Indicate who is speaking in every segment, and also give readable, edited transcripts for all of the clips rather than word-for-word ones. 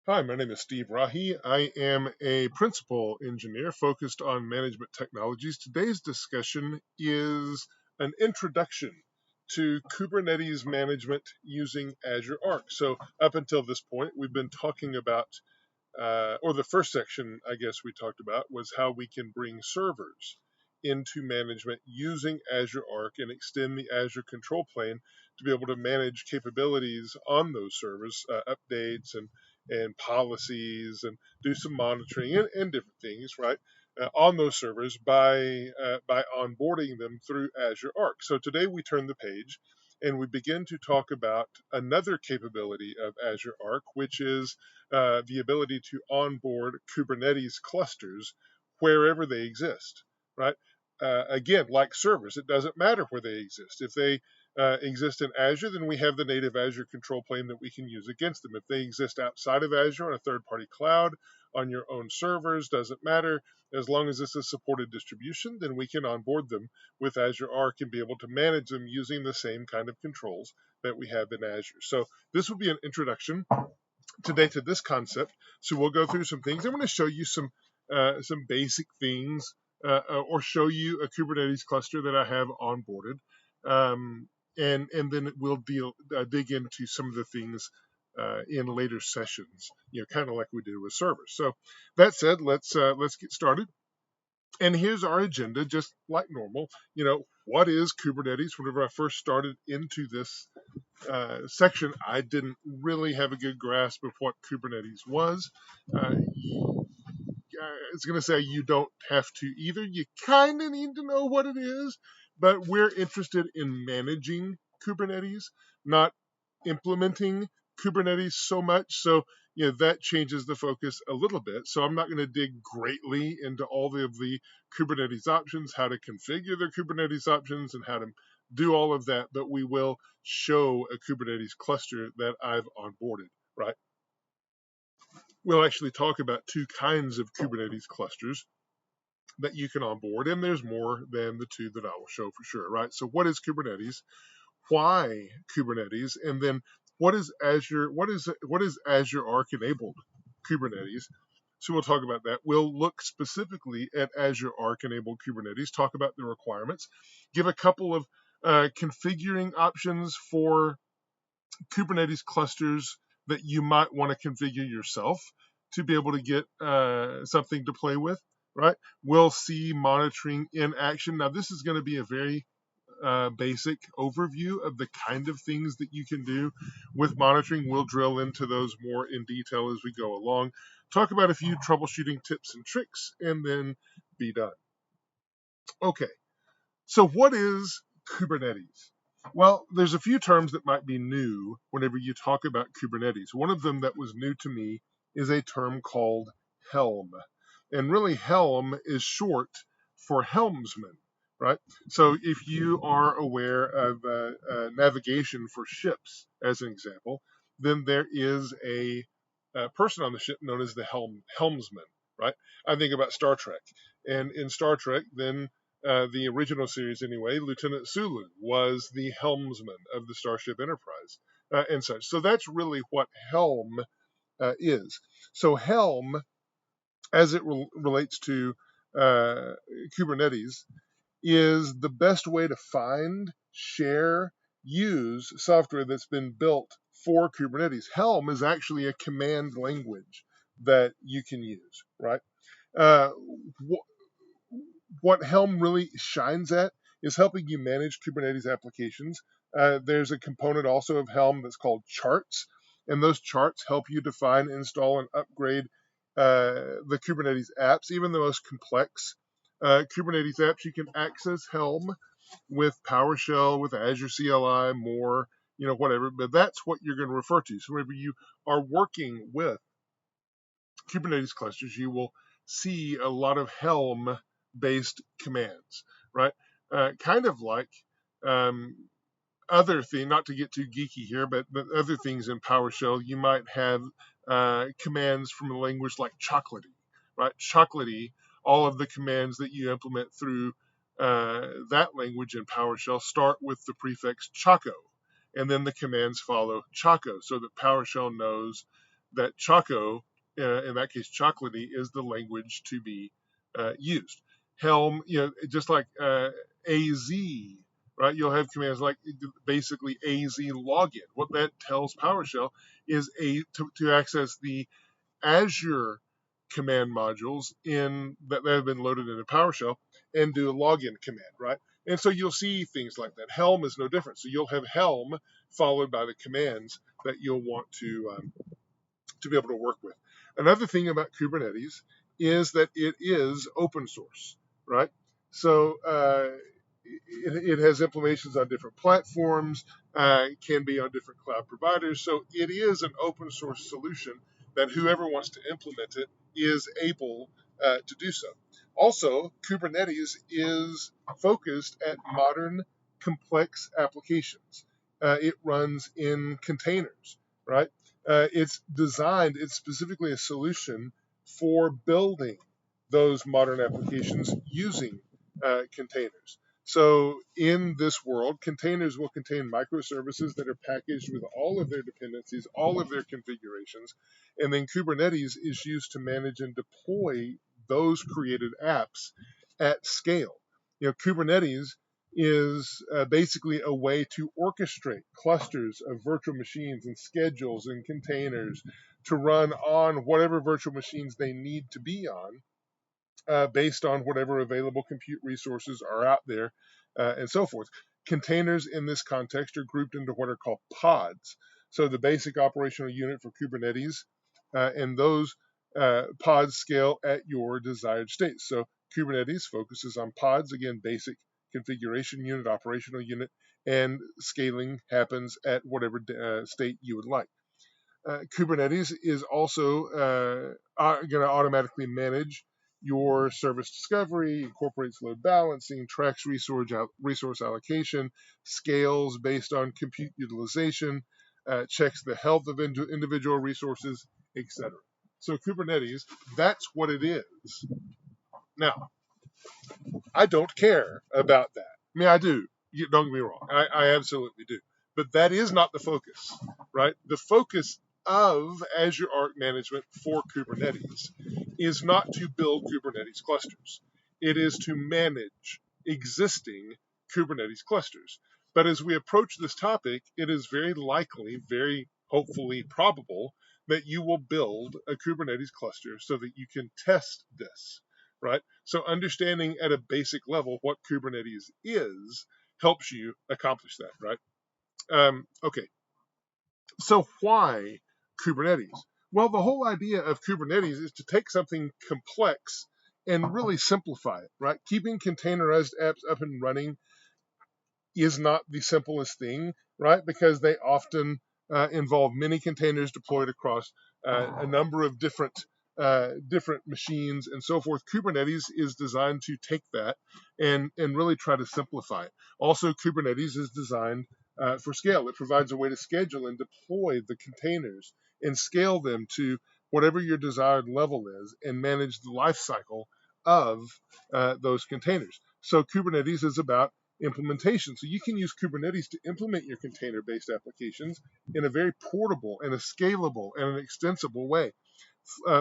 Speaker 1: Hi, my name is Steve Rahi. I am a principal engineer focused on management technologies. Today's discussion is an introduction to Kubernetes management using Azure ARC. So up until this point, we've been talking about, or the first section, I guess we talked about, was how we can bring servers into management using Azure ARC and extend the Azure control plane to be able to manage capabilities on those servers, updates and policies, and do some monitoring and different things, right, on those servers by onboarding them through Azure ARC. So today we turn the page and we begin to talk about another capability of Azure ARC, which is the ability to onboard Kubernetes clusters wherever they exist, right? Again, like servers, it doesn't matter where they exist. If they exist in Azure, then we have the native Azure control plane that we can use against them. If they exist outside of Azure on a third-party cloud, on your own servers, doesn't matter. As long as it's a supported distribution, then we can onboard them with Azure ARC and be able to manage them using the same kind of controls that we have in Azure. So this will be an introduction today to this concept. So we'll go through some things. I'm going to show you some basic things, or show you a Kubernetes cluster that I have onboarded, and then we'll dig into some of the things in later sessions. Kind of like we did with servers. So that said, let's get started. And here's our agenda, just like normal. What is Kubernetes? Whenever I first started into this section, I didn't really have a good grasp of what Kubernetes was. It's going to say you don't have to either. You kind of need to know what it is, but we're interested in managing Kubernetes, not implementing Kubernetes so much. So, that changes the focus a little bit. So I'm not going to dig greatly into all of the Kubernetes options, how to configure the Kubernetes options, and how to do all of that, but we will show a Kubernetes cluster that I've onboarded, right? We'll actually talk about two kinds of Kubernetes clusters that you can onboard, and there's more than the two that I will show for sure, right? So what is Kubernetes? Why Kubernetes? And then what is Azure? What is Azure Arc enabled Kubernetes? So we'll talk about that. We'll look specifically at Azure Arc enabled Kubernetes, talk about the requirements, give a couple of configuring options for Kubernetes clusters that you might want to configure yourself to be able to get something to play with, right? We'll see monitoring in action. Now, this is going to be a very basic overview of the kind of things that you can do with monitoring. We'll drill into those more in detail as we go along, talk about a few troubleshooting tips and tricks, and then be done. Okay, so what is Kubernetes? Well, there's a few terms that might be new whenever you talk about Kubernetes. One of them that was new to me is a term called Helm. And really, Helm is short for helmsman, right? So if you are aware of navigation for ships, as an example, then there is a person on the ship known as the helmsman, right? I think about Star Trek. And in Star Trek, then the original series anyway, Lieutenant Sulu was the helmsman of the Starship Enterprise and such. So that's really what Helm is. So Helm, as it relates to Kubernetes, is the best way to find, share, use software that's been built for Kubernetes. Helm is actually a command language that you can use, right? Uh, what Helm really shines at is helping you manage Kubernetes applications. There's a component also of Helm that's called charts, and those charts help you define, install, and upgrade the Kubernetes apps, even the most complex Kubernetes apps. You can access Helm with PowerShell, with Azure CLI, more, whatever, but that's what you're going to refer to. So whenever you are working with Kubernetes clusters, you will see a lot of Helm based commands, right? Kind of like other thing, not to get too geeky here, but other things in PowerShell, you might have commands from a language like Chocolatey, right? Chocolatey, all of the commands that you implement through that language in PowerShell start with the prefix Choco, and then the commands follow Choco, so that PowerShell knows that Choco, in that case Chocolatey, is the language to be used. Helm, just like AZ, right? You'll have commands like basically AZ login. What that tells PowerShell is to access the Azure command modules that have been loaded into PowerShell and do a login command, right? And so you'll see things like that. Helm is no different. So you'll have Helm followed by the commands that you'll want to be able to work with. Another thing about Kubernetes is that it is open source, right? So it has implementations on different platforms, can be on different cloud providers. So it is an open source solution that whoever wants to implement it is able to do so. Also, Kubernetes is focused at modern, complex applications. It runs in containers, right? It's specifically a solution for building those modern applications using containers. So in this world, containers will contain microservices that are packaged with all of their dependencies, all of their configurations, and then Kubernetes is used to manage and deploy those created apps at scale. Kubernetes is basically a way to orchestrate clusters of virtual machines and schedules and containers to run on whatever virtual machines they need to be on, based on whatever available compute resources are out there, and so forth. Containers in this context are grouped into what are called pods. So the basic operational unit for Kubernetes, and those pods scale at your desired state. So Kubernetes focuses on pods, again, basic configuration unit, operational unit, and scaling happens at whatever state you would like. Kubernetes is also going to automatically manage your service discovery, incorporates load balancing, tracks resource allocation, scales based on compute utilization, checks the health of individual resources, etc. So Kubernetes, that's what it is. Now, I don't care about that. I mean, I do. Don't get me wrong. I absolutely do. But that is not the focus, right? The focus of Azure Arc Management for Kubernetes is not to build Kubernetes clusters. It is to manage existing Kubernetes clusters. But as we approach this topic, it is very likely, very hopefully probable, that you will build a Kubernetes cluster so that you can test this, right? So understanding at a basic level what Kubernetes is helps you accomplish that, right? Okay, so why Kubernetes? Well, the whole idea of Kubernetes is to take something complex and really simplify it, right? Keeping containerized apps up and running is not the simplest thing, right? Because they often involve many containers deployed across a number of different machines and so forth. Kubernetes is designed to take that and really try to simplify it. Also, Kubernetes is designed for scale. It provides a way to schedule and deploy the containers and scale them to whatever your desired level is and manage the life cycle of those containers. So Kubernetes is about implementation. So you can use Kubernetes to implement your container-based applications in a very portable and a scalable and an extensible way.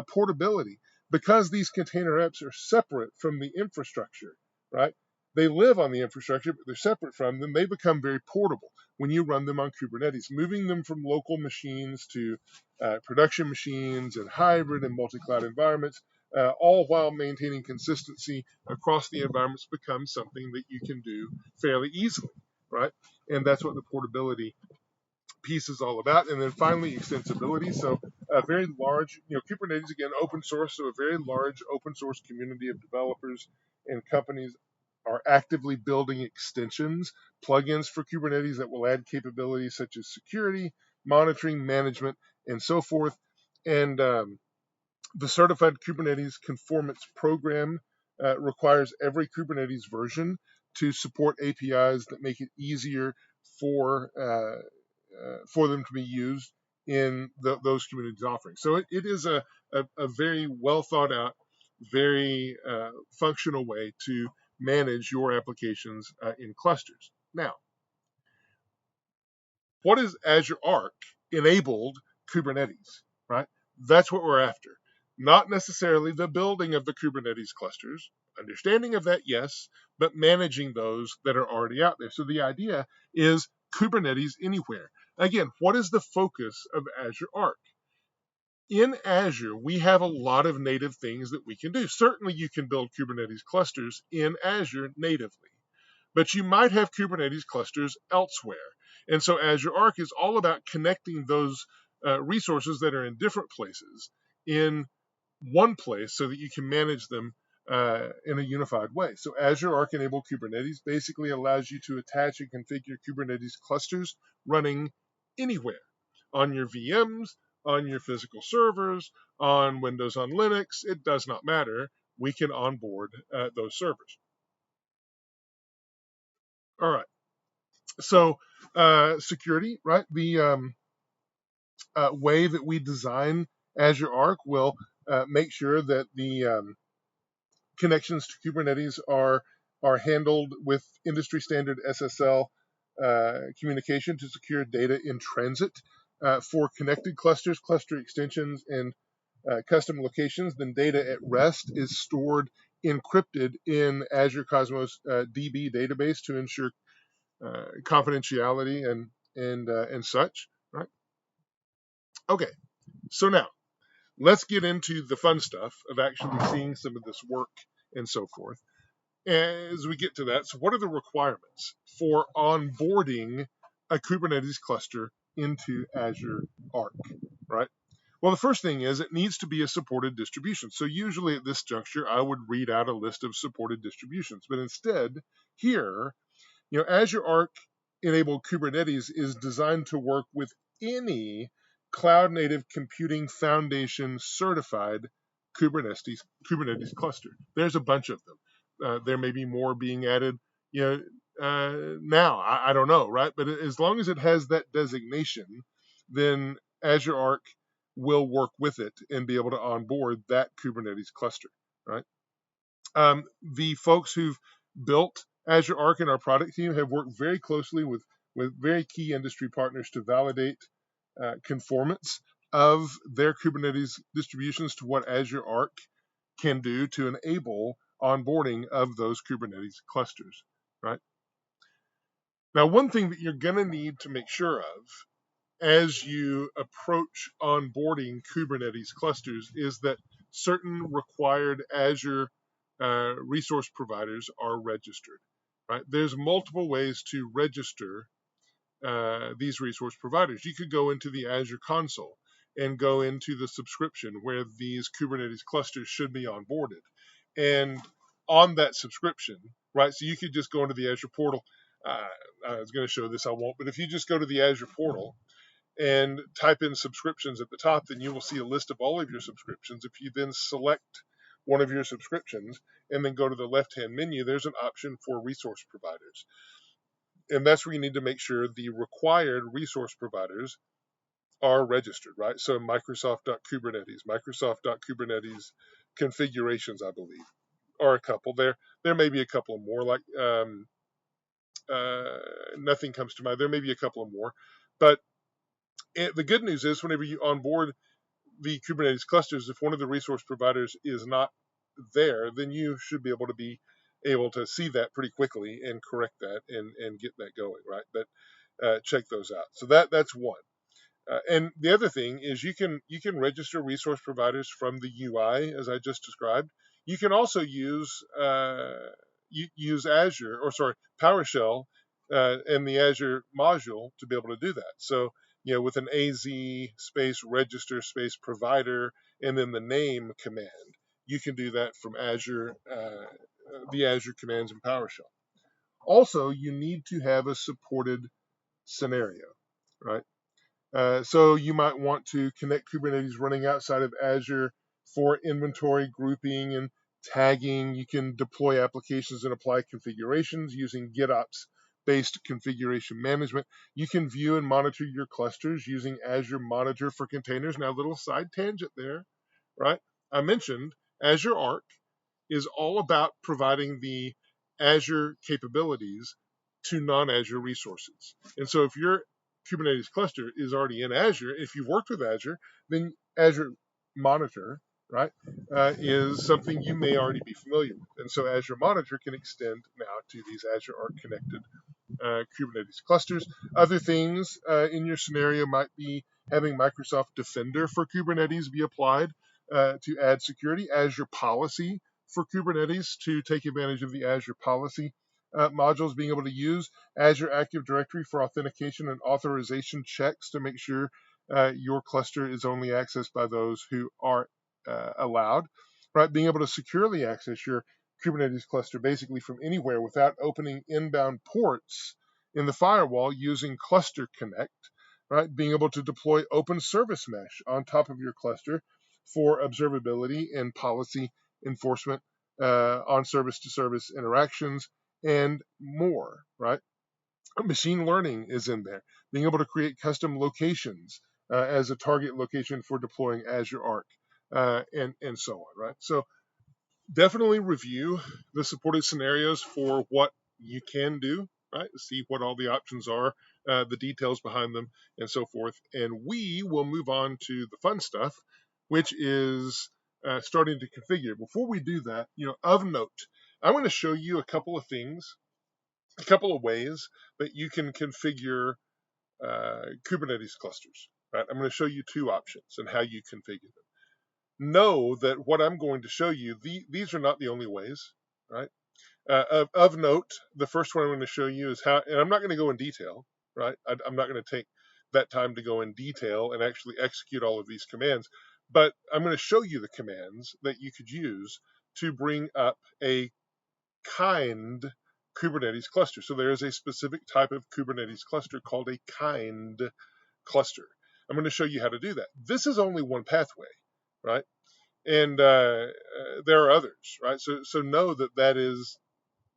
Speaker 1: Portability, because these container apps are separate from the infrastructure, right? They live on the infrastructure, but they're separate from them. They become very portable when you run them on Kubernetes, moving them from local machines to production machines and hybrid and multi-cloud environments, all while maintaining consistency across the environments, becomes something that you can do fairly easily, right? And that's what the portability piece is all about. And then finally, extensibility. So a very large, Kubernetes, again, open source, so a very large open source community of developers and companies are actively building extensions, plugins for Kubernetes that will add capabilities such as security, monitoring, management, and so forth. And the Certified Kubernetes Conformance Program requires every Kubernetes version to support APIs that make it easier for them to be used in those communities offerings. So it is a very well thought out, very functional way to manage your applications in clusters. Now, what is Azure Arc enabled Kubernetes, right? That's what we're after. Not necessarily the building of the Kubernetes clusters. Understanding of that, yes, but managing those that are already out there. So the idea is Kubernetes anywhere. Again, what is the focus of Azure Arc? In Azure, we have a lot of native things that we can do. Certainly, you can build Kubernetes clusters in Azure natively, but you might have Kubernetes clusters elsewhere. And so Azure Arc is all about connecting those resources that are in different places in one place so that you can manage them in a unified way. So Azure Arc enabled Kubernetes basically allows you to attach and configure Kubernetes clusters running anywhere on your VMs, on your physical servers, on Windows, on Linux. It does not matter. We can onboard those servers. All right. So security, right? The way that we design Azure Arc will make sure that the connections to Kubernetes are handled with industry standard SSL communication to secure data in transit. For connected clusters, cluster extensions, and custom locations, then data at rest is stored encrypted in Azure Cosmos DB database to ensure confidentiality and such. Right? Okay. So now let's get into the fun stuff of actually seeing some of this work and so forth. As we get to that, so what are the requirements for onboarding a Kubernetes cluster into Azure Arc, right? Well, the first thing is it needs to be a supported distribution. So usually at this juncture, I would read out a list of supported distributions, but instead here, Azure Arc enabled Kubernetes is designed to work with any cloud native computing foundation certified Kubernetes cluster. There's a bunch of them. There may be more being added, now. I don't know, right? But as long as it has that designation, then Azure Arc will work with it and be able to onboard that Kubernetes cluster, right? The folks who've built Azure Arc in our product team have worked very closely with very key industry partners to validate conformance of their Kubernetes distributions to what Azure Arc can do to enable onboarding of those Kubernetes clusters, right? Now, one thing that you're going to need to make sure of as you approach onboarding Kubernetes clusters is that certain required Azure resource providers are registered. Right? There's multiple ways to register these resource providers. You could go into the Azure console and go into the subscription where these Kubernetes clusters should be onboarded. And on that subscription, right, so you could just go into the Azure portal. I was going to show this, I won't, but if you just go to the Azure portal and type in subscriptions at the top, then you will see a list of all of your subscriptions. If you then select one of your subscriptions and then go to the left-hand menu, there's an option for resource providers. And that's where you need to make sure the required resource providers are registered, right? So Microsoft.Kubernetes configurations, I believe, are a couple. There may be a couple of more, like nothing comes to mind. There may be a couple of more. But the good news is whenever you onboard the Kubernetes clusters, if one of the resource providers is not there, then you should be able to see that pretty quickly and correct that and get that going, right? But check those out. So that's one. And the other thing is you can register resource providers from the UI as I just described. You can also use Azure PowerShell and the Azure module to be able to do that. So with an AZ space register space provider and then the name command, you can do that from Azure, the Azure commands in PowerShell. Also, you need to have a supported scenario, right? So you might want to connect Kubernetes running outside of Azure for inventory grouping and tagging. You can deploy applications and apply configurations using GitOps based configuration management. You can view and monitor your clusters using Azure Monitor for containers. Now, a little side tangent there, right? I mentioned Azure Arc is all about providing the Azure capabilities to non-Azure resources. And so if your Kubernetes cluster is already in Azure, if you've worked with Azure, then Azure Monitor, right, is something you may already be familiar with. And so Azure Monitor can extend now to these Azure Arc connected Kubernetes clusters. Other things in your scenario might be having Microsoft Defender for Kubernetes be applied to add security, Azure Policy for Kubernetes to take advantage of the Azure Policy modules, being able to use Azure Active Directory for authentication and authorization checks to make sure your cluster is only accessed by those who are allowed, right? Being able to securely access your Kubernetes cluster basically from anywhere without opening inbound ports in the firewall using Cluster Connect, right? Being able to deploy open service mesh on top of your cluster for observability and policy enforcement on service to service interactions and more, right? Machine learning is in there. Being able to create custom locations as a target location for deploying Azure Arc and so on, right? So definitely review the supported scenarios for what you can do, right? See what all the options are, the details behind them, and so forth. And we will move on to the fun stuff, which is starting to configure. Before we do that, of note, I'm going to show you a couple of things, a couple of ways that you can configure Kubernetes clusters. Right? I'm going to show you two options and how you configure them. Know that what I'm going to show you, these are not the only ways, right? Of note, the first one I'm going to show you is how, and I'm not going to go in detail, right? I'm not going to take that time to go in detail and actually execute all of these commands, but I'm going to show you the commands that you could use to bring up a kind Kubernetes cluster. So there is a specific type of Kubernetes cluster called a kind cluster. I'm going to show you how to do that. This is only one pathway, right? And there are others, right? So know that is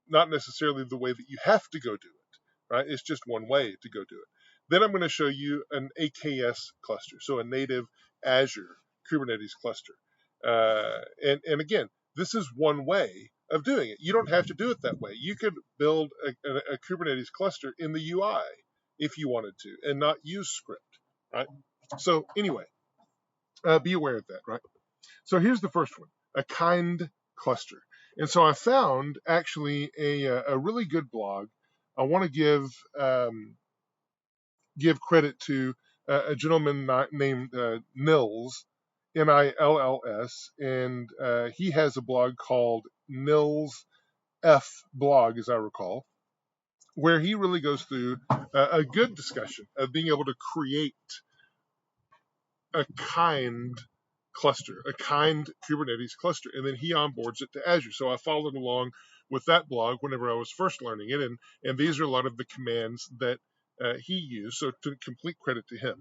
Speaker 1: not necessarily the way that you have to go do it, right? It's just one way to go do it. Then I'm going to show you an AKS cluster, so a native Azure Kubernetes cluster. And again, this is one way of doing it. You don't have to do it that way. You could build a Kubernetes cluster in the UI if you wanted to and not use script, right? So anyway, be aware of that, right? So here's the first one, a kind cluster. And so I found actually a really good blog. I want to give credit to a gentleman named Nils, Nills, and he has a blog called Nils F blog, as I recall, where he really goes through a good discussion of being able to create a kind cluster, a kind Kubernetes cluster, and then he onboards it to Azure. So I followed along with that blog whenever I was first learning it, and these are a lot of the commands that he used. So to complete credit to him,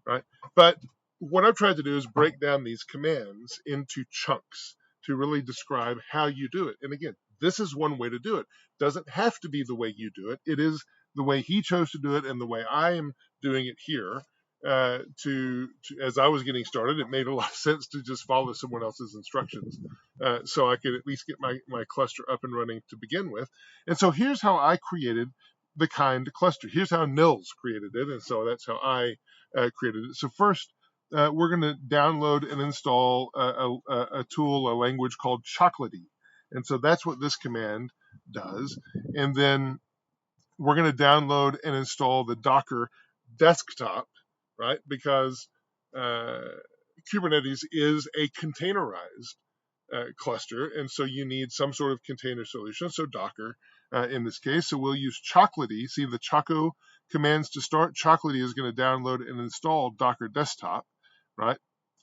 Speaker 1: right? But what I've tried to do is break down these commands into chunks to really describe how you do it. And again, this is one way to do it. Doesn't have to be the way you do it. It is the way he chose to do it and the way I am doing it here. As I was getting started, it made a lot of sense to just follow someone else's instructions, so I could at least get my cluster up and running to begin with. And so here's how I created the kind cluster. Here's how Nils created it, and so that's how I created it. So first, we're going to download and install a tool, a language called Chocolatey, and so that's what this command does. And then we're going to download and install the Docker desktop, right? Because Kubernetes is a containerized cluster, and so you need some sort of container solution. So Docker in this case. So we'll use Chocolatey. See the Choco commands to start. Chocolatey is going to download and install Docker desktop, right?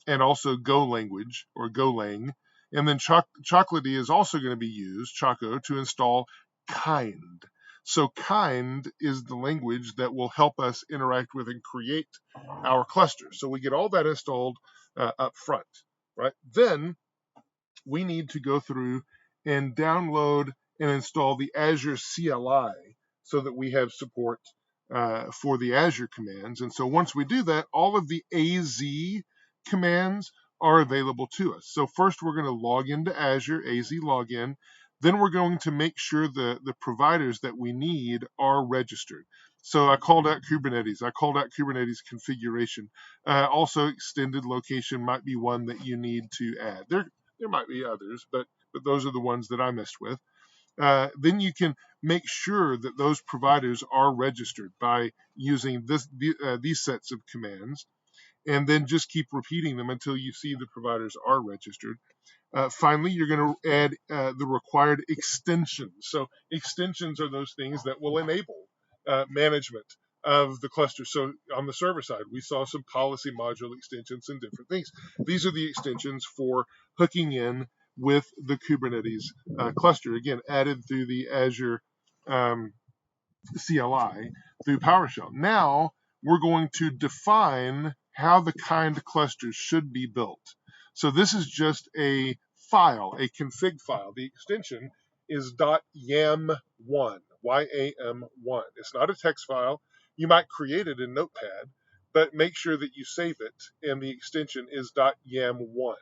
Speaker 1: And also Go language or Golang. And then Chocolatey is also going to be used, Choco, to install kind. So kind is the language that will help us interact with and create our cluster. So we get all that installed up front, right? Then we need to go through and download and install the Azure CLI so that we have support for the Azure commands. And so once we do that, all of the AZ commands are available to us. So first we're going to log into Azure, AZ login. Then we're going to make sure the providers that we need are registered. So I called out Kubernetes. I called out Kubernetes configuration. Also, extended location might be one that you need to add. There might be others, but those are the ones that I messed with. Then you can make sure that those providers are registered by using these sets of commands, and then just keep repeating them until you see the providers are registered. Finally, you're going to add the required extensions. So extensions are those things that will enable management of the cluster. So on the server side, we saw some policy module extensions and different things. These are the extensions for hooking in with the Kubernetes cluster, again, added through the Azure CLI through PowerShell. Now we're going to define how the kind clusters should be built. So this is just a file, a config file. The extension is .yam1, YAM1. It's not a text file. You might create it in Notepad, but make sure that you save it, and the extension is .yam1,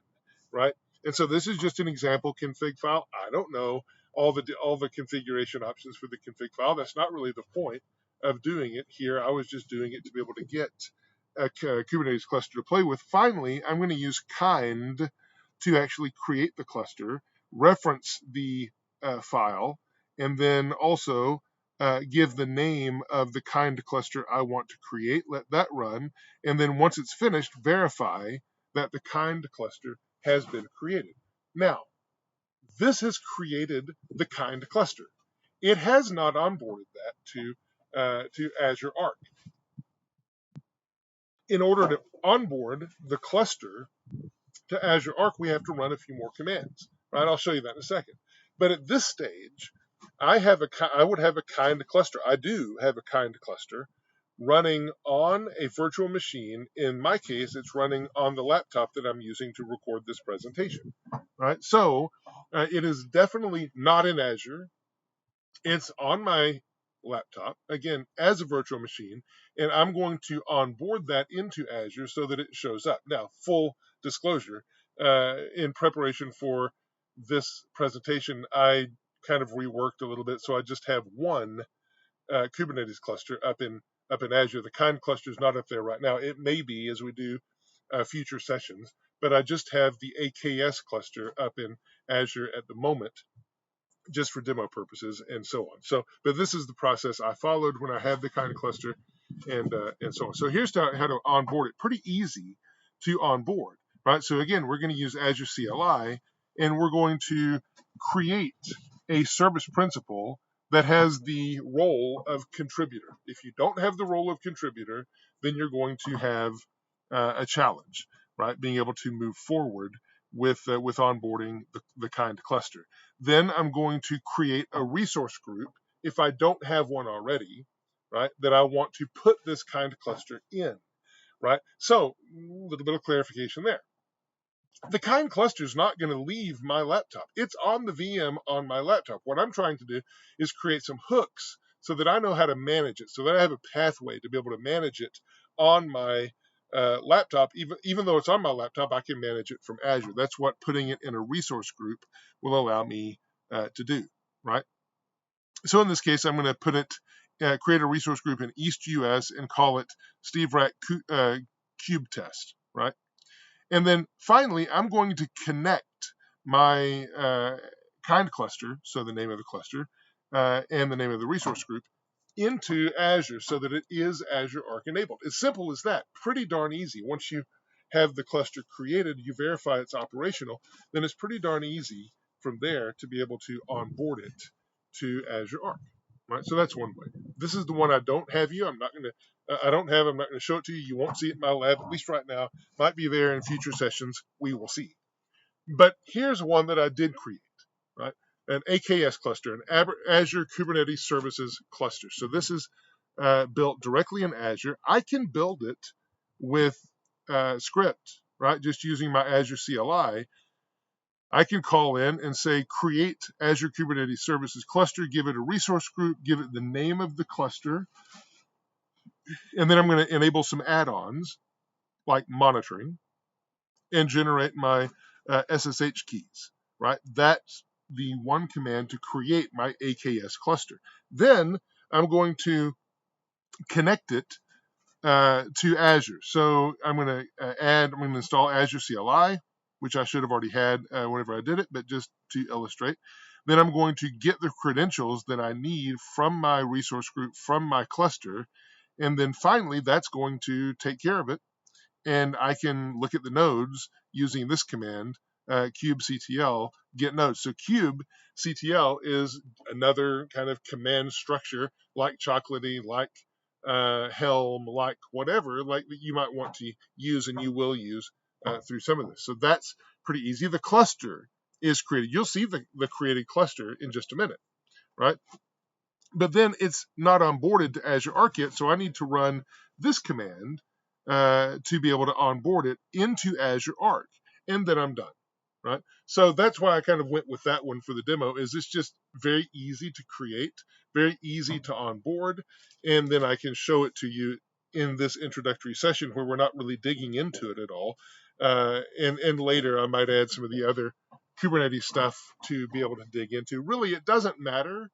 Speaker 1: right? And so this is just an example config file. I don't know all the configuration options for the config file. That's not really the point of doing it here. I was just doing it to be able to get a Kubernetes cluster to play with. Finally, I'm going to use kind to actually create the cluster, reference the file, and then also give the name of the kind cluster I want to create, let that run, and then once it's finished, verify that the kind cluster has been created. Now, this has created the kind cluster. It has not onboarded that to Azure Arc. In order to onboard the cluster to Azure Arc, we have to run a few more commands. Right? I'll show you that in a second. But at this stage, I would have a kind cluster. I do have a kind cluster running on a virtual machine. In my case, it's running on the laptop that I'm using to record this presentation. Right? So it is definitely not in Azure. It's on my laptop, again, as a virtual machine, and I'm going to onboard that into Azure so that it shows up. Now, full disclosure, in preparation for this presentation, I kind of reworked a little bit, so I just have one Kubernetes cluster up in Azure. The kind cluster is not up there right now. It may be as we do future sessions, but I just have the AKS cluster up in Azure at the moment, just for demo purposes and so on. So, but this is the process I followed when I had the kind of cluster and so on. So here's how to onboard it. Pretty easy to onboard, right? So again, we're going to use Azure CLI, and we're going to create a service principal that has the role of contributor. If you don't have the role of contributor, then you're going to have a challenge, right? Being able to move forward with onboarding the kind cluster. Then I'm going to create a resource group, if I don't have one already, right, that I want to put this kind of cluster in, right? So a little bit of clarification there. The kind cluster is not going to leave my laptop. It's on the VM on my laptop. What I'm trying to do is create some hooks so that I know how to manage it, so that I have a pathway to be able to manage it on my laptop. Even though it's on my laptop, I can manage it from Azure. That's what putting it in a resource group will allow me to do, right? So in this case, I'm going to put it, create a resource group in East US and call it Steve Rack Cube Test, right? And then finally, I'm going to connect my kind cluster, so the name of the cluster, and the name of the resource group, into Azure so that it is Azure Arc enabled. As simple as that. Pretty darn easy. Once you have the cluster created, you verify it's operational, then it's pretty darn easy from there to be able to onboard it to Azure Arc. Right? So that's one way. This is the one I don't have you. I'm not going to show it to you. You won't see it in my lab, at least right now. Might be there in future sessions. We will see. But here's one that I did create, right? An AKS cluster, an Azure Kubernetes Services cluster. So this is built directly in Azure. I can build it with script, right? Just using my Azure CLI. I can call in and say, create Azure Kubernetes Services cluster, give it a resource group, give it the name of the cluster, and then I'm going to enable some add-ons like monitoring and generate my SSH keys, right? That's the one command to create my AKS cluster. Then I'm going to connect it to Azure. So I'm going to install Azure CLI, which I should have already had whenever I did it, but just to illustrate. Then I'm going to get the credentials that I need from my resource group, from my cluster. And then finally, that's going to take care of it. And I can look at the nodes using this command, kubectl, get nodes. So kubectl is another kind of command structure like Chocolatey, like Helm, like whatever, like that you might want to use and you will use through some of this. So that's pretty easy. The cluster is created. You'll see the created cluster in just a minute, right? But then it's not onboarded to Azure ARC yet, so I need to run this command to be able to onboard it into Azure ARC, and then I'm done, right? So that's why I kind of went with that one for the demo. Is it's just very easy to create, very easy to onboard, and then I can show it to you in this introductory session where we're not really digging into it at all. And later I might add some of the other Kubernetes stuff to be able to dig into. Really, it doesn't matter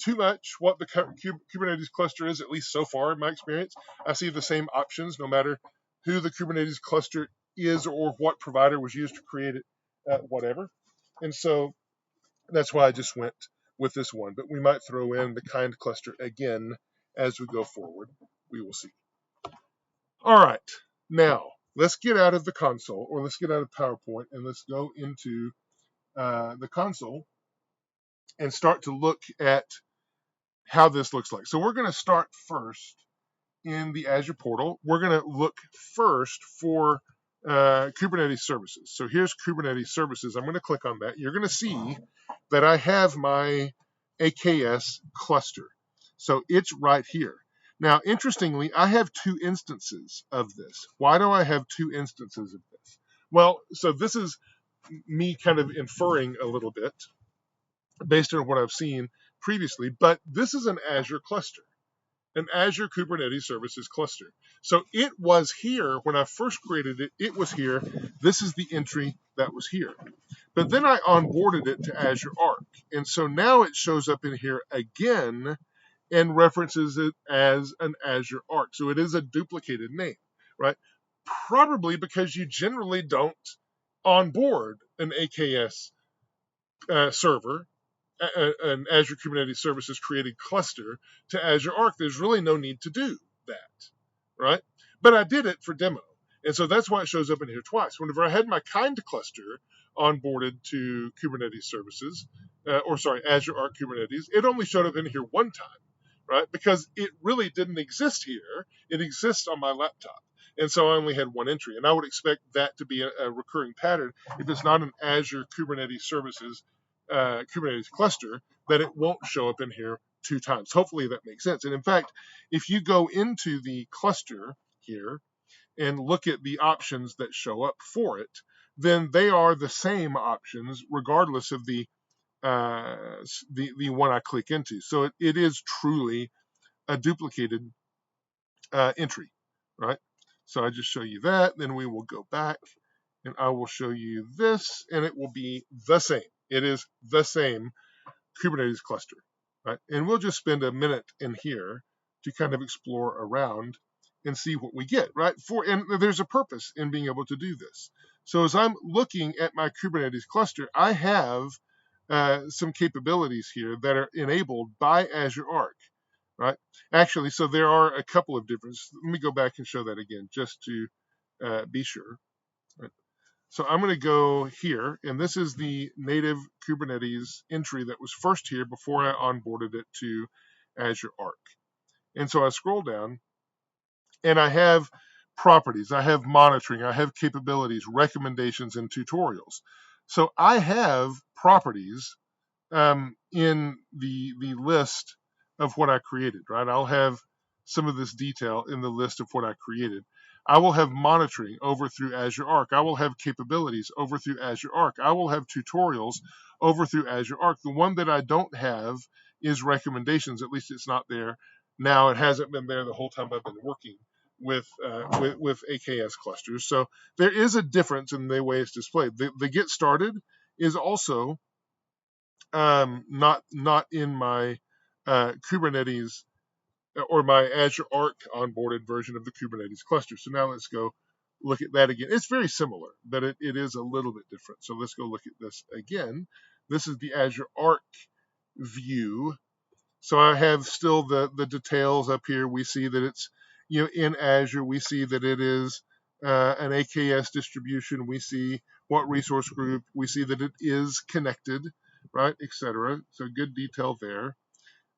Speaker 1: too much what the Kubernetes cluster is, at least so far in my experience. I see the same options no matter who the Kubernetes cluster is or what provider was used to create it, whatever. And so that's why I just went with this one. But we might throw in the kind cluster again as we go forward. We will see. All right. Now, let's get out of the console, or let's get out of PowerPoint, and let's go into the console and start to look at how this looks like. So we're going to start first in the Azure portal. We're going to look first for Kubernetes services. So here's Kubernetes services. I'm going to click on that. You're going to see that I have my AKS cluster. So it's right here. Now, interestingly, I have two instances of this. Why do I have two instances of this? Well, so this is me kind of inferring a little bit based on what I've seen previously, but this is an Azure cluster, an Azure Kubernetes Services cluster. So it was here when I first created it, it was here. This is the entry that was here. But then I onboarded it to Azure ARC. And so now it shows up in here again and references it as an Azure ARC. So it is a duplicated name, right? Probably because you generally don't onboard an AKS server, an Azure Kubernetes Services created cluster to Azure ARC. There's really no need to do that, right? But I did it for demo. And so that's why it shows up in here twice. Whenever I had my kind cluster onboarded to Kubernetes services, Azure ARC Kubernetes, it only showed up in here one time, right? Because it really didn't exist here. It exists on my laptop. And so I only had one entry. And I would expect that to be a recurring pattern if it's not an Azure Kubernetes services Kubernetes cluster, that it won't show up in here two times. Hopefully that makes sense. And in fact, if you go into the cluster here and look at the options that show up for it, then they are the same options regardless of the one I click into. So it is truly a duplicated entry, right? So I just show you that. Then we will go back and I will show you this, and it will be the same. It is the same Kubernetes cluster, right? And we'll just spend a minute in here to kind of explore around and see what we get, right? And there's a purpose in being able to do this. So as I'm looking at my Kubernetes cluster, I have some capabilities here that are enabled by Azure ARC, right? Actually, so there are a couple of differences. Let me go back and show that again just to be sure. Right? So I'm going to go here, and this is the native Kubernetes entry that was first here before I onboarded it to Azure ARC. And so I scroll down, and I have properties, I have monitoring, I have capabilities, recommendations, and tutorials. So I have properties in the list of what I created, right? I'll have some of this detail in the list of what I created. I will have monitoring over through Azure ARC. I will have capabilities over through Azure ARC. I will have tutorials over through Azure ARC. The one that I don't have is recommendations. At least it's not there now. It hasn't been there the whole time I've been working with AKS clusters. So there is a difference in the way it's displayed. The get started is also not in my Kubernetes or my Azure ARC onboarded version of the Kubernetes cluster. So now let's go look at that again. It's very similar, but it is a little bit different. So let's go look at this again. This is the Azure ARC view. So I have still the details up here. We see that it's, in Azure. We see that it is an AKS distribution. We see what resource group. We see that it is connected, right, etc. So good detail there.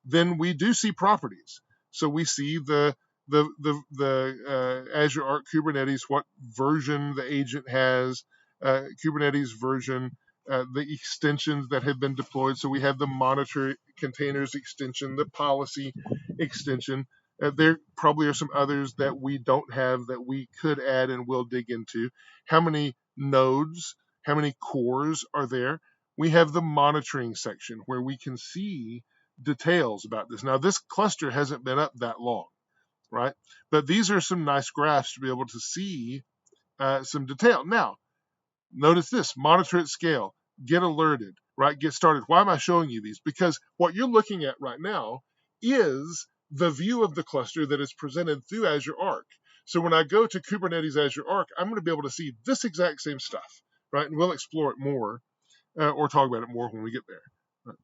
Speaker 1: Then we do see properties. So we see the Azure Arc Kubernetes, what version the agent has, Kubernetes version, the extensions that have been deployed. So we have the monitor containers extension, the policy extension. There probably are some others that we don't have that we could add and will dig into. How many nodes, how many cores are there? We have the monitoring section where we can see details about this. Now, this cluster hasn't been up that long, right? But these are some nice graphs to be able to see some detail. Now, notice this, monitor at scale, get alerted, right? Get started. Why am I showing you these? Because what you're looking at right now is the view of the cluster that is presented through Azure Arc. So when I go to Kubernetes Azure Arc, I'm going to be able to see this exact same stuff, right? And we'll explore it more or talk about it more when we get there. Right?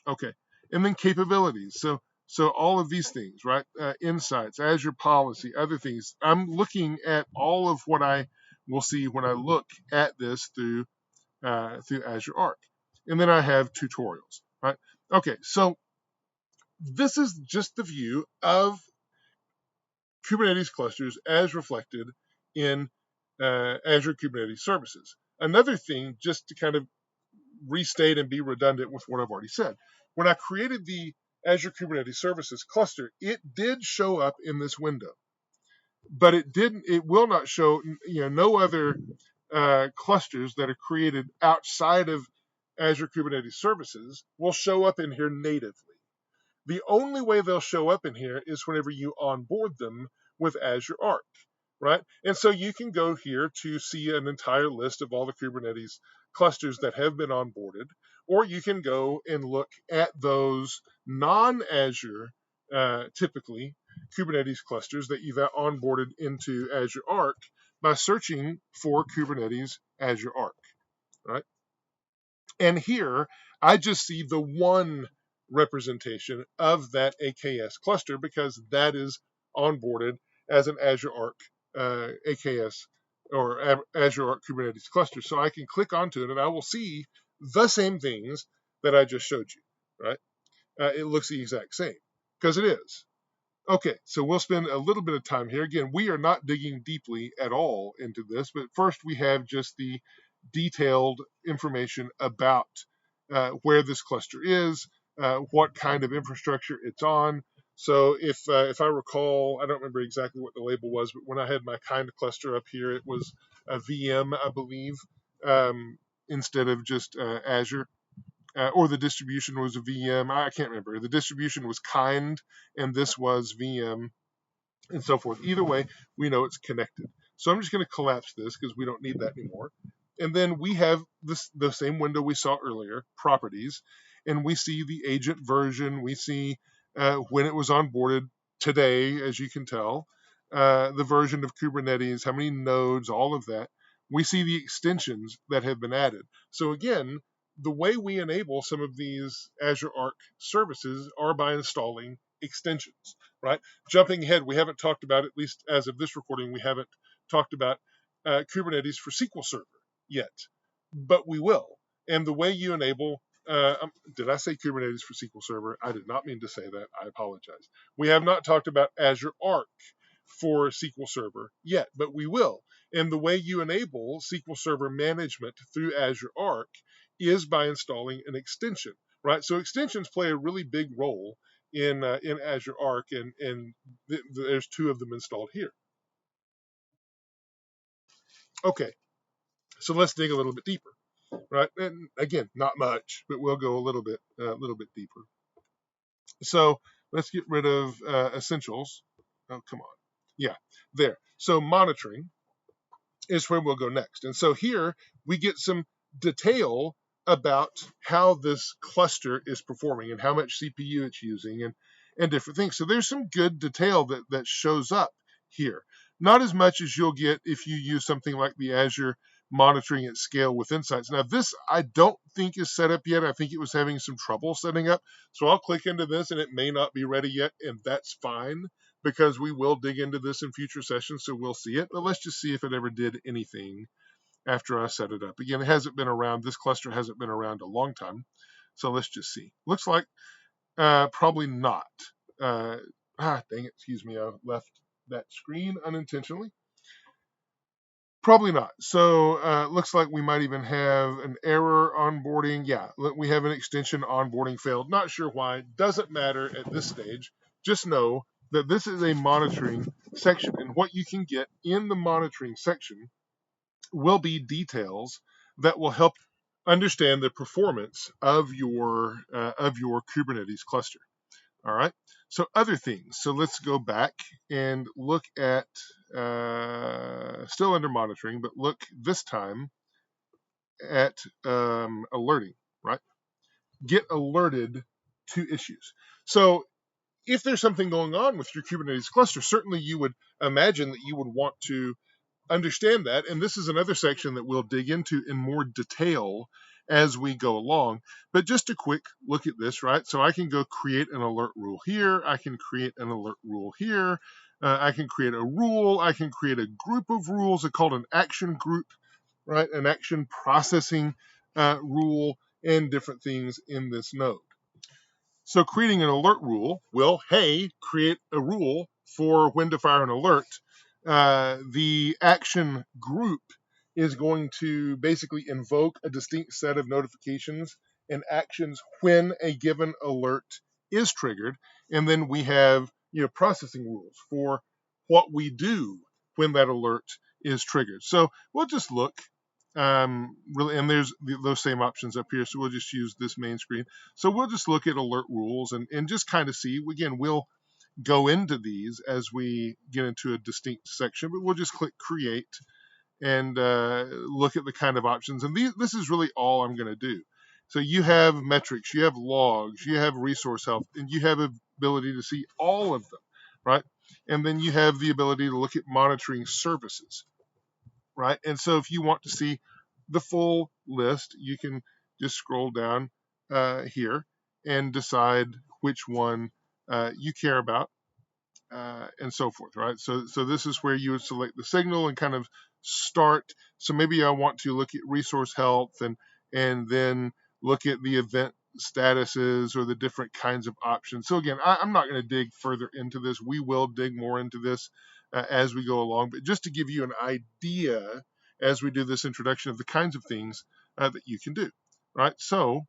Speaker 1: Okay, and then capabilities. So all of these things, right? Insights, Azure policy, other things. I'm looking at all of what I will see when I look at this through Azure Arc, and then I have tutorials, right? Okay, so this is just the view of Kubernetes clusters as reflected in Azure Kubernetes services. Another thing, just to kind of restate and be redundant with what I've already said. When I created the Azure Kubernetes Services cluster, it did show up in this window, but it will not show, no other clusters that are created outside of Azure Kubernetes Services will show up in here natively. The only way they'll show up in here is whenever you onboard them with Azure Arc, right? And so you can go here to see an entire list of all the Kubernetes clusters that have been onboarded, or you can go and look at those non-Azure, typically, Kubernetes clusters that you've onboarded into Azure Arc by searching for Kubernetes Azure Arc, right? And here, I just see the one representation of that AKS cluster because that is onboarded as an Azure Arc AKS or Azure Arc Kubernetes cluster. So I can click onto it and I will see the same things that I just showed you, right? It looks the exact same because it is. Okay, so we'll spend a little bit of time here. Again, we are not digging deeply at all into this, but first we have just the detailed information about where this cluster is, what kind of infrastructure it's on. So if I recall, I don't remember exactly what the label was, but when I had my kind of cluster up here, it was a VM, I believe, instead of just Azure. Or the distribution was a VM. I can't remember. The distribution was kind, and this was VM, and so forth. Either way, we know it's connected. So I'm just going to collapse this because we don't need that anymore. And then we have the same window we saw earlier, properties, and we see the agent version. We see when it was onboarded today, as you can tell, the version of Kubernetes, how many nodes, all of that. We see the extensions that have been added. So again, the way we enable some of these Azure Arc services are by installing extensions, right? Jumping ahead, we haven't talked about, at least as of this recording, we haven't talked about Kubernetes for SQL Server yet, but we will. And the way you enable, did I say Kubernetes for SQL Server? I did not mean to say that. I apologize. We have not talked about Azure Arc for SQL Server yet, but we will. And the way you enable SQL Server management through Azure Arc is by installing an extension, right? So extensions play a really big role in Azure Arc, and there's two of them installed here. Okay, so let's dig a little bit deeper, right? And again, not much, but we'll go a little bit deeper. So let's get rid of essentials. Oh, come on. Yeah, there. So monitoring is where we'll go next. And so here we get some detail about how this cluster is performing and how much CPU it's using and different things. So there's some good detail that shows up here. Not as much as you'll get if you use something like the Azure monitoring at scale with insights. Now this I don't think is set up yet. I think it was having some trouble setting up. So I'll click into this and it may not be ready yet, and that's fine because we will dig into this in future sessions, so we'll see it. But let's just see if it ever did anything after I set it up. Again, it hasn't been around. This cluster hasn't been around a long time. So let's just see. Looks like probably not. Dang it, excuse me, I left that screen unintentionally. Probably not. So looks like we might even have an error onboarding. Yeah, we have an extension onboarding failed. Not sure why. Doesn't matter at this stage. Just know that this is a monitoring section, and what you can get in the monitoring section will be details that will help understand the performance of your Kubernetes cluster. All right. So other things. So let's go back and look at still under monitoring, but look this time at alerting. Right. Get alerted to issues. So if there's something going on with your Kubernetes cluster, certainly you would imagine that you would want to understand that. And this is another section that we'll dig into in more detail as we go along. But just a quick look at this, right? So I can go create an alert rule here. I can create an alert rule here. I can create a rule. I can create a group of rules. It's called an action group, right? An action processing rule and different things in this node. So creating an alert rule will, hey, create a rule for when to fire an alert. The action group is going to basically invoke a distinct set of notifications and actions when a given alert is triggered. And then we have processing rules for what we do when that alert is triggered. So we'll just look really, and there's those same options up here. So we'll just use this main screen. So we'll just look at alert rules and just kind of see. Again, we'll go into these as we get into a distinct section, but we'll just click create and look at the kind of options. And this is really all I'm going to do. So you have metrics, you have logs, you have resource health, and you have ability to see all of them, right? And then you have the ability to look at monitoring services, right? And so if you want to see the full list, you can just scroll down here and decide which one you care about and so forth, right? So this is where you would select the signal and kind of start. So maybe I want to look at resource health and then look at the event statuses or the different kinds of options. So again, I'm not going to dig further into this. We will dig more into this as we go along, but just to give you an idea as we do this introduction of the kinds of things that you can do, right? So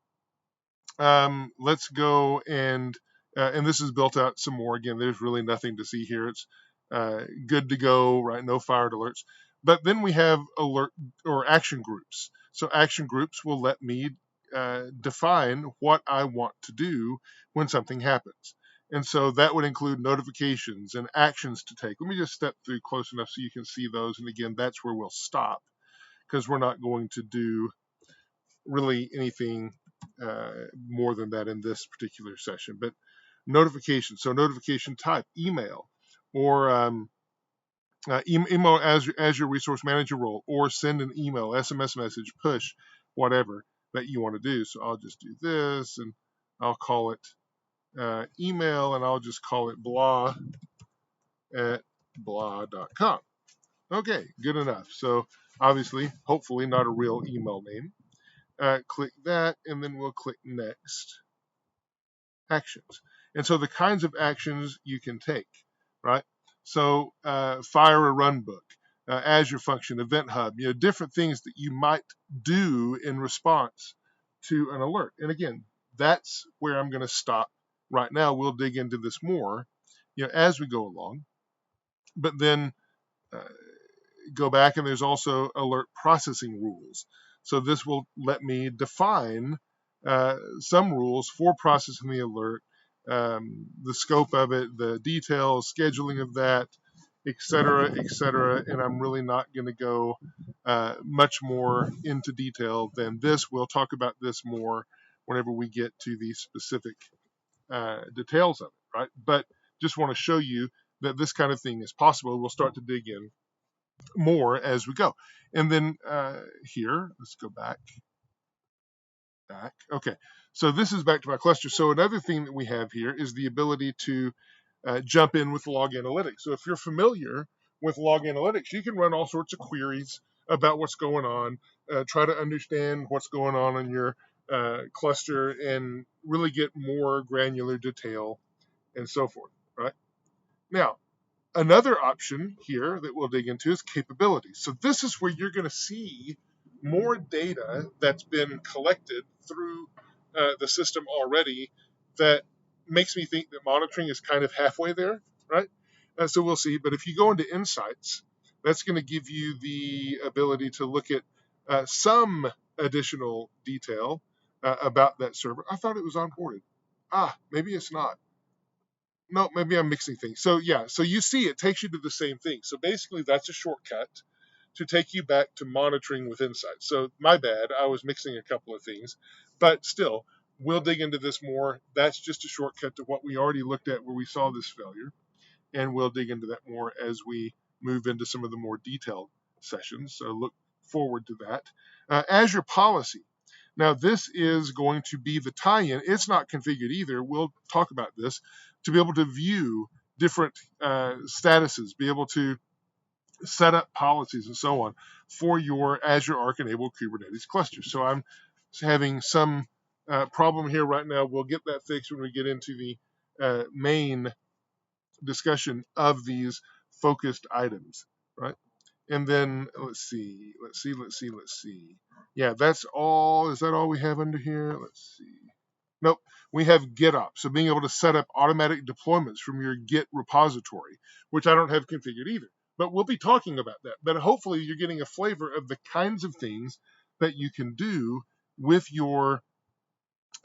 Speaker 1: let's go and this is built out some more. Again, there's really nothing to see here. It's good to go, right? No fired alerts. But then we have alert or action groups. So action groups will let me define what I want to do when something happens. And so that would include notifications and actions to take. Let me just step through close enough so you can see those. And again, that's where we'll stop because we're not going to do really anything more than that in this particular session. But notification, so notification type, email, or email as your resource manager role, or send an email, SMS message, push, whatever that you want to do. So I'll just do this, and I'll call it email, and I'll just call it blah at blah.com. Okay, good enough. So obviously, hopefully not a real email name. Click that, and then we'll click next. Actions. And so the kinds of actions you can take, right? So fire a run book, Azure function, Event Hub, different things that you might do in response to an alert. And again, that's where I'm going to stop right now. We'll dig into this more, as we go along. But then go back, and there's also alert processing rules. So this will let me define some rules for processing the alert, the scope of it, the details, scheduling of that, etc., etc. And I'm really not going to go much more into detail than this. We'll talk about this more whenever we get to the specific details of it. right? But just want to show you that this kind of thing is possible. We'll start to dig in more as we go. And then here, let's go back. Okay, so this is back to my cluster. So another thing that we have here is the ability to jump in with log analytics. So if you're familiar with log analytics, you can run all sorts of queries about what's going on, try to understand what's going on in your cluster, and really get more granular detail and so forth, right? Now, another option here that we'll dig into is capabilities. So this is where you're going to see more data that's been collected through the system already that makes me think that monitoring is kind of halfway there, right? So we'll see. But if you go into insights, that's going to give you the ability to look at some additional detail about that server. I thought it was onboarded. Maybe it's not. No, maybe I'm mixing things. So yeah, so you see it takes you to the same thing. So basically that's a shortcut to take you back to monitoring with insights. So my bad, I was mixing a couple of things, but still, we'll dig into this more. That's just a shortcut to what we already looked at where we saw this failure, and we'll dig into that more as we move into some of the more detailed sessions. So look forward to that. Azure policy. Now, this is going to be the tie-in. It's not configured either. We'll talk about this to be able to view different statuses, be able to set up policies and so on for your Azure ARC enabled Kubernetes cluster. So I'm having some problem here right now. We'll get that fixed when we get into the main discussion of these focused items, right? And then let's see. Yeah, that's all. Is that all we have under here? Let's see. Nope. We have GitOps. So being able to set up automatic deployments from your Git repository, which I don't have configured either. But we'll be talking about that. But hopefully you're getting a flavor of the kinds of things that you can do with your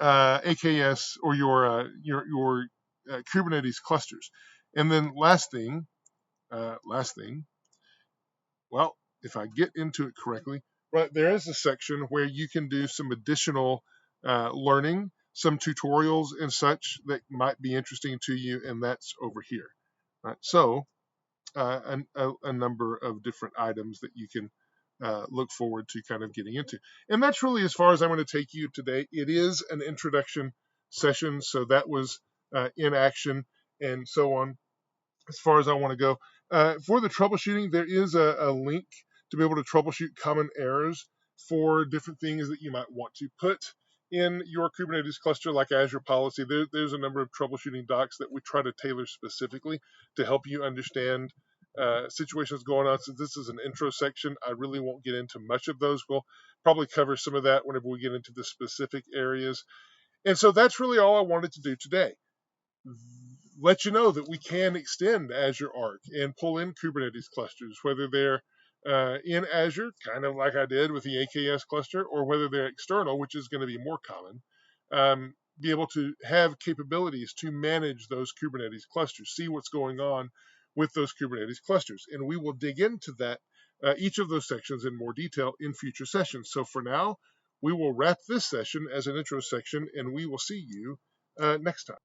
Speaker 1: AKS or your Kubernetes clusters. And then last thing, well, if I get into it correctly, right, there is a section where you can do some additional learning, some tutorials and such that might be interesting to you, and that's over here. Right? So a number of different items that you can look forward to kind of getting into. And that's really as far as I'm going to take you today. It is an introduction session, so that was in action and so on as far as I want to go. For the troubleshooting, there is a link to be able to troubleshoot common errors for different things that you might want to put in your Kubernetes cluster, like Azure policy. There's a number of troubleshooting docs that we try to tailor specifically to help you understand situations going on. Since this is an intro section, I really won't get into much of those. We'll probably cover some of that whenever we get into the specific areas. And so that's really all I wanted to do today. Let you know that we can extend Azure ARC and pull in Kubernetes clusters, whether they're in Azure, kind of like I did with the AKS cluster, or whether they're external, which is going to be more common. Be able to have capabilities to manage those Kubernetes clusters, see what's going on with those Kubernetes clusters. And we will dig into that, each of those sections in more detail in future sessions. So for now, we will wrap this session as an intro section, and we will see you next time.